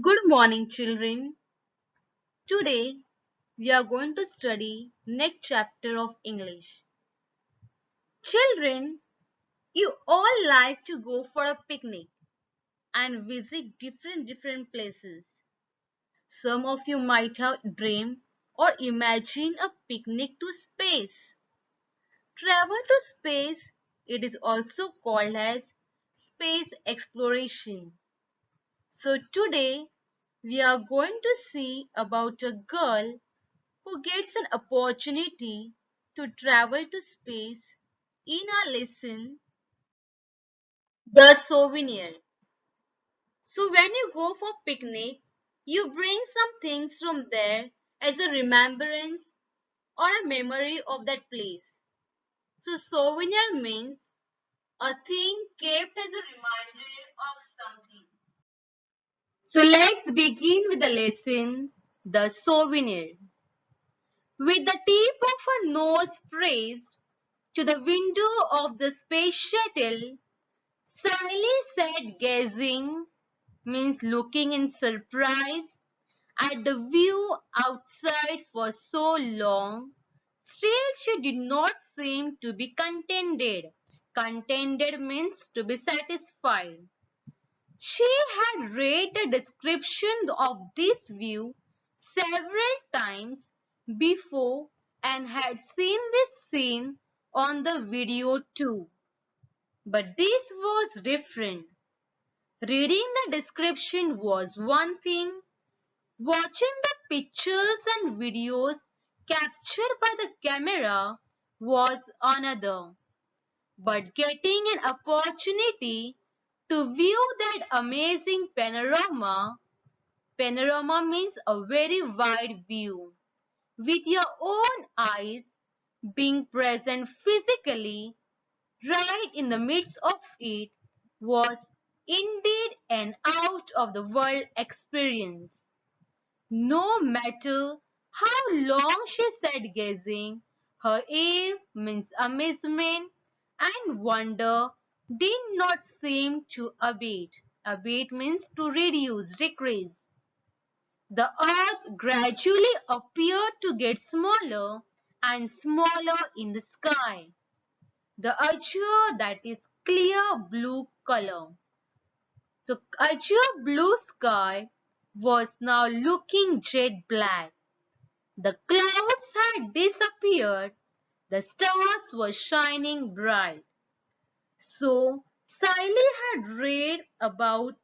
Good morning, children. Today we are going to study next chapter of English. Children, you all like to go for a picnic and visit different places. Some of you might have dreamed or imagined a picnic to space. Travel to space, it is also called as space exploration. So today we are going to see about a girl who gets an opportunity to travel to space in our lesson, The Souvenir. So when you go for picnic, you bring some things from there as a remembrance or a memory of that place. So souvenir means a thing kept as a reminder of something. So let's begin with the lesson, The Souvenir. With the tip of her nose raised to the window of the space shuttle, Sally sat gazing, means looking in surprise, at the view outside for so long. Still she did not seem to be contented. Contented means to be satisfied. She had read the description of this view several times before and had seen this scene on the video too. But this was different. Reading the description was one thing, watching the pictures and videos captured by the camera was another. But getting an opportunity to view that amazing panorama, panorama means a very wide view, with your own eyes, being present physically right in the midst of it, was indeed an out of the world experience. No matter how long she sat gazing, her awe means amazement and wonder did not seem to abate. Abate means to reduce, decrease. The earth gradually appeared to get smaller and smaller in the sky. The azure, that is clear blue color. So azure blue sky was now looking jet black. The clouds had disappeared. The stars were shining bright. So Sally had read about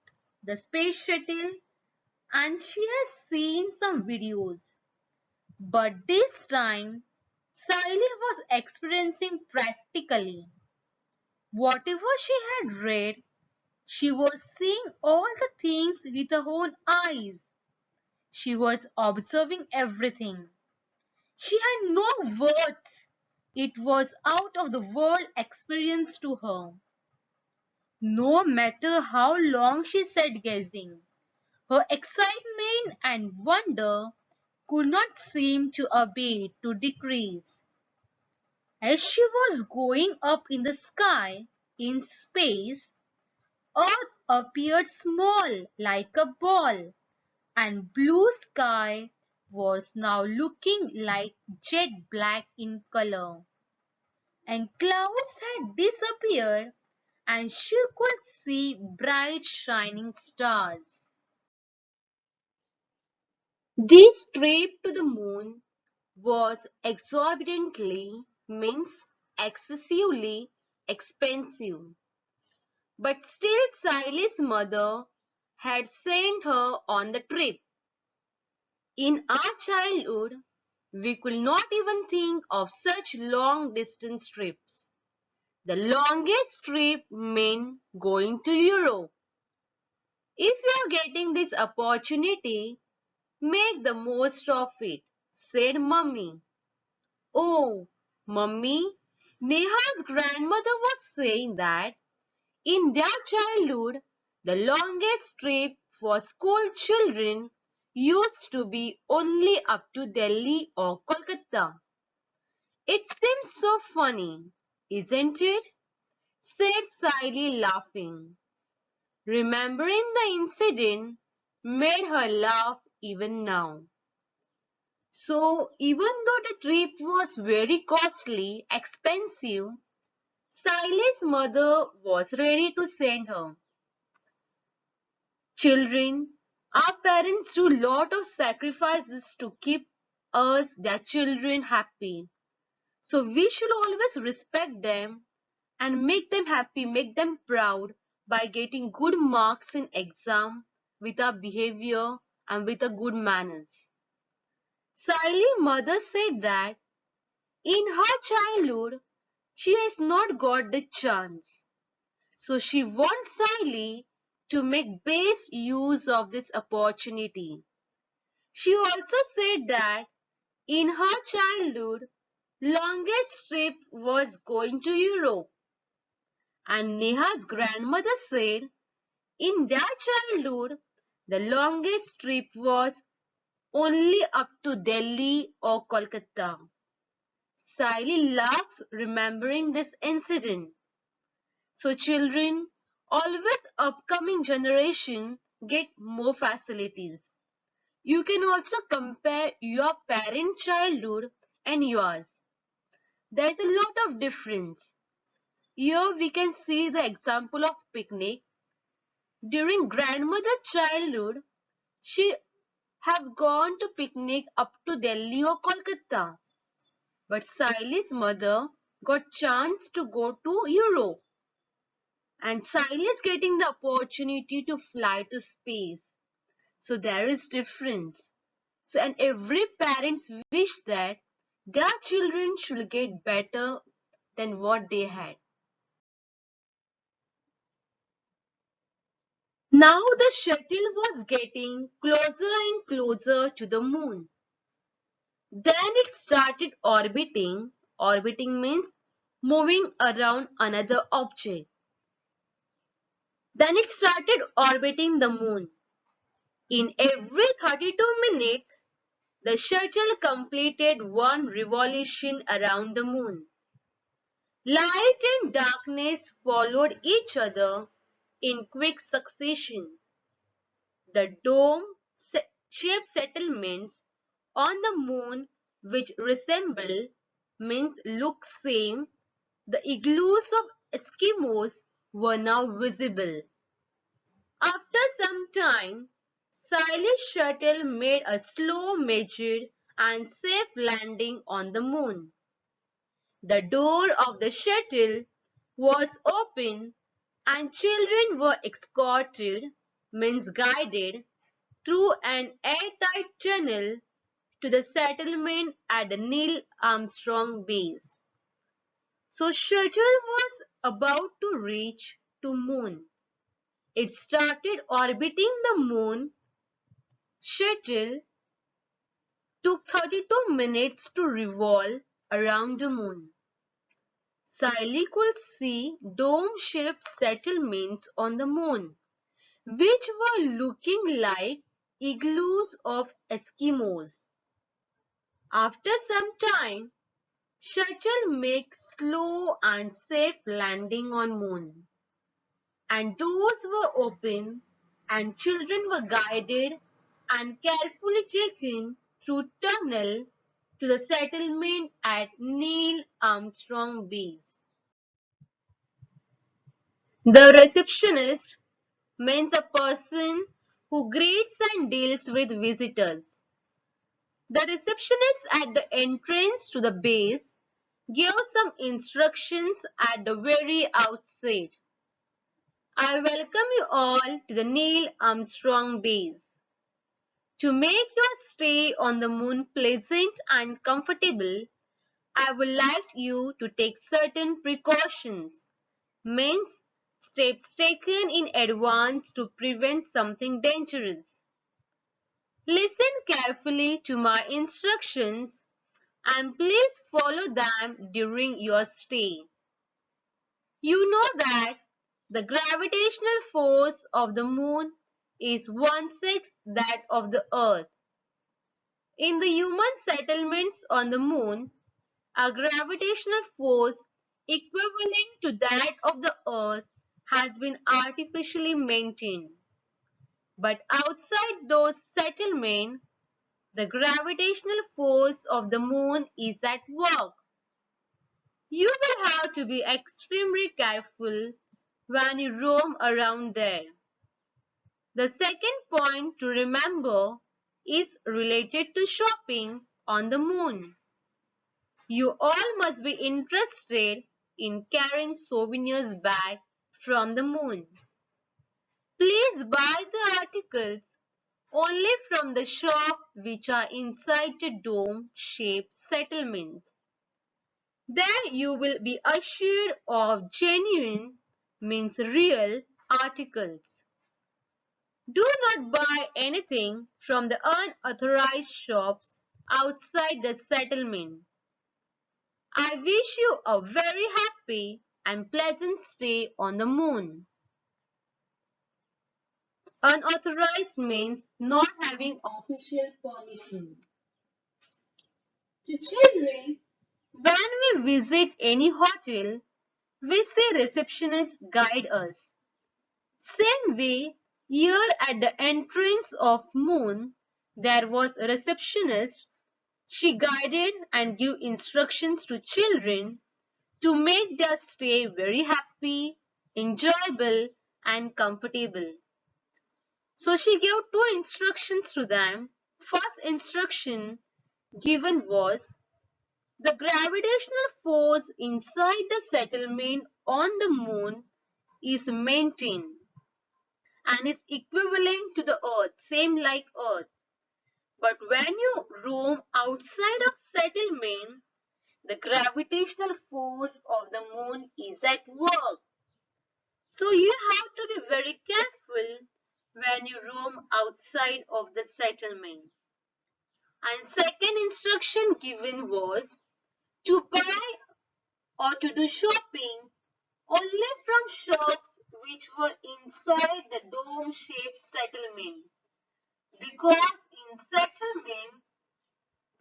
the space shuttle and she has seen some videos. But this time, Sally was experiencing practically. Whatever she had read, she was seeing all the things with her own eyes. She was observing everything. She had no words. It was out of the world experience to her. No matter how long she sat gazing, her excitement and wonder could not seem to abate, to decrease. As she was going up in the sky, in space, Earth appeared small like a ball, and blue sky was now looking like jet black in color. And clouds had disappeared, and she could see bright shining stars. This trip to the moon was exorbitantly, means excessively expensive. But still Sally's mother had sent her on the trip. In our childhood, we could not even think of such long distance trips. The longest trip meant going to Europe. If you are getting this opportunity, make the most of it, said Mummy. Oh, Mummy, Neha's grandmother was saying that in their childhood, the longest trip for school children used to be only up to Delhi or Kolkata. It seems so funny, isn't it? Said Sally laughing. Remembering the incident, made her laugh even now. So, even though the trip was very costly, expensive, Sally's mother was ready to send her. Children, our parents do lot of sacrifices to keep us, their children, happy. So we should always respect them and make them happy, make them proud by getting good marks in exam with our behavior and with a good manners. Sally mother said that in her childhood she has not got the chance. So she wants Sally to make best use of this opportunity. She also said that in her childhood, longest trip was going to Europe. And Neha's grandmother said in their childhood, the longest trip was only up to Delhi or Kolkata. Sally laughs remembering this incident. So children, always upcoming generation get more facilities. You can also compare your parent childhood and yours. There is a lot of difference. Here we can see the example of picnic. During grandmother's childhood, she have gone to picnic up to Delhi or Kolkata. But Saily's mother got chance to go to Europe. And Saili is getting the opportunity to fly to space. So there is difference. So and every parents wish that their children should get better than what they had. Now the shuttle was getting closer and closer to the moon. Then it started orbiting. Orbiting means moving around another object. Then it started orbiting the moon. In every 32 minutes, the shuttle completed one revolution around the moon. Light and darkness followed each other in quick succession. The dome-shaped settlements on the moon, which resemble, means look same, the igloos of Eskimos were now visible. After some time, Siley's shuttle made a slow, measured, and safe landing on the moon. The door of the shuttle was open and children were escorted, means guided, through an airtight tunnel to the settlement at the Neil Armstrong base. So shuttle was about to reach to moon. It started orbiting the moon. Shuttle took 32 minutes to revolve around the moon. Siley could see dome-shaped settlements on the moon, which were looking like igloos of Eskimos. After some time, shuttle makes slow and safe landing on moon, and doors were open, and children were guided and carefully taken through tunnel to the settlement at Neil Armstrong Base. The receptionist means a person who greets and deals with visitors. The receptionist at the entrance to the base gave some instructions at the very outset. I welcome you all to the Neil Armstrong Base. To make your stay on the moon pleasant and comfortable, I would like you to take certain precautions, means steps taken in advance to prevent something dangerous. Listen carefully to my instructions and please follow them during your stay. You know that the gravitational force of the moon is one-sixth that of the earth. In the human settlements on the moon, a gravitational force equivalent to that of the earth has been artificially maintained. But outside those settlements, the gravitational force of the moon is at work. You will have to be extremely careful when you roam around there. The second point to remember is related to shopping on the moon. You all must be interested in carrying souvenirs back from the moon. Please buy the articles only from the shops which are inside the dome-shaped settlements. There you will be assured of genuine, means real, articles. Do not buy anything from the unauthorized shops outside the settlement. I wish you a very happy and pleasant stay on the moon. Unauthorized means not having official permission. To children, when we visit any hotel, we see receptionists guide us. Same way, here at the entrance of Moon, there was a receptionist. She guided and gave instructions to children to make their stay very happy, enjoyable, and comfortable. So she gave two instructions to them. First instruction given was the gravitational force inside the settlement on the moon is maintained and is equivalent to the earth, same like earth. But when you roam outside of settlement, the gravitational force of the moon is at work. So you have to be very careful when you roam outside of the settlement. And second instruction given was to buy or to do shopping only from shops which were inside the dome-shaped settlement. Because in settlement,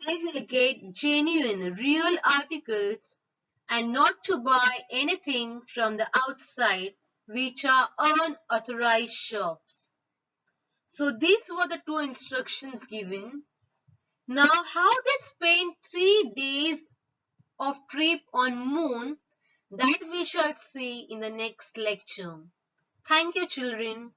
they will get genuine, real articles and not to buy anything from the outside which are unauthorized shops. So these were the two instructions given. Now how they spent 3 days of trip on moon, that we shall see in the next lecture. Thank you, children.